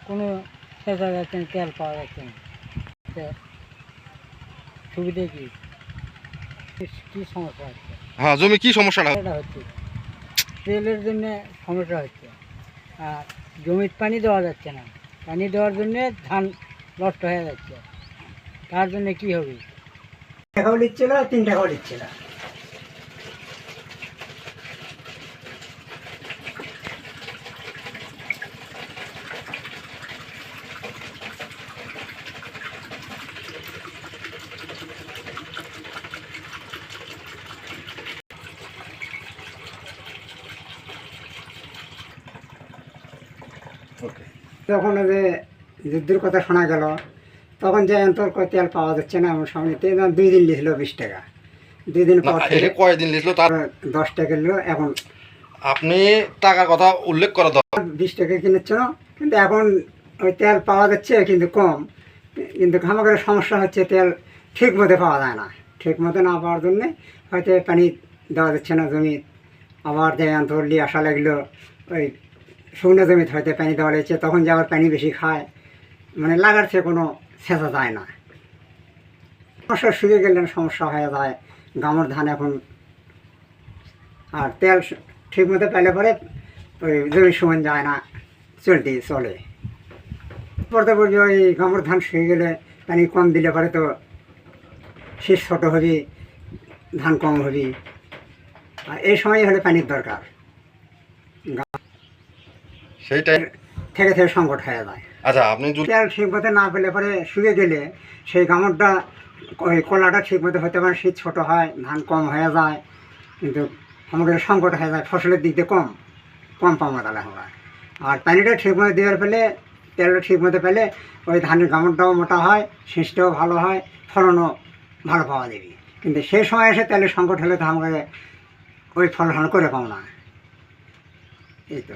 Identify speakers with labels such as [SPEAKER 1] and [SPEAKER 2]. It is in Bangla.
[SPEAKER 1] কোনো চেঁচা যাচ্ছে না, তেল পাওয়া যাচ্ছে না। সুবিধা কি, কি সমস্যা হচ্ছে?
[SPEAKER 2] হ্যাঁ, জমি কি সমস্যাটা?
[SPEAKER 1] এটা হচ্ছে তেলের জন্য সমস্যা হচ্ছে, আর জমির পানি দেওয়া যাচ্ছে না। পানি দেওয়ার জন্য ধান নষ্ট হয়ে যাচ্ছে। তার জন্য কি হবে? টাকাও নিচ্ছে না, 3 টাকাও নিচ্ছে না। তখন যে যুদ্ধের কথা শোনা গেল, তখন যে তোর তেল পাওয়া যাচ্ছে না, আমার সামনে 2 দিন নিয়েছিল 20 টাকা। 2 দিন পর
[SPEAKER 2] কয়দিন লিখলো তার
[SPEAKER 1] 10 টাকা নিল। এখন
[SPEAKER 2] আপনি টাকার কথা উল্লেখ করা দরকার।
[SPEAKER 1] 20 টাকা কিনেছিল, কিন্তু এখন ওই তেল পাওয়া যাচ্ছে কিন্তু কম। কিন্তু আমাদের সমস্যা হচ্ছে তেল ঠিক মতো পাওয়া যায় না। ঠিক মতো না পাওয়ার জন্যে হয়তো পানি দেওয়া যাচ্ছে না জমি। আবার যে ধরলি আসা লাগলো, ওই শুকনো জমিতে হয়তো পানি দেওয়া লাগছে, তখন যে আবার পানি বেশি খায়, মানে লাগার চেয়ে কোনো সেচা যায় না। সমস্যা শুকিয়ে গেলে সমস্যা হয়ে যায়। গামর ধান এখন আর তেল ঠিক মতো পেলে পরে ওই জমির সমান যায় না, চলে পড়তে পড়বে। ওই গামর ধান শুকিয়ে গেলে পানি কম দিলে পরে তো শীষ ছোটো হবি, ধান কম হবি। আর এই সময় হলে পানির দরকার,
[SPEAKER 2] সেইটাই
[SPEAKER 1] থেকে থেকে সংকট হয়ে যায়।
[SPEAKER 2] আচ্ছা, আপনি
[SPEAKER 1] তেল ঠিক মতো না পেলে পরে শুকিয়ে গেলে সেই গামরটা, ওই কলাটা ঠিক মতো হতে পারে, শীত ছোটো হয়, ধান কম হয়ে যায়, কিন্তু আমাদের সংকট হয়ে যায়, ফসলের দিক দিয়ে কম পাওয়া তাহলে আমরা। আর পানিটা ঠিক মতো দেওয়ার পেলে, তেলটা ঠিক মতো পেলে ওই ধানের গামরটাও মোটা হয়, শীষটাও ভালো হয়, ফলনও ভালো পাওয়া যাবে। কিন্তু সেই সময় এসে তেলের সংকট হলে তো আমাকে ওই ফলন করে পাও না। এই তো।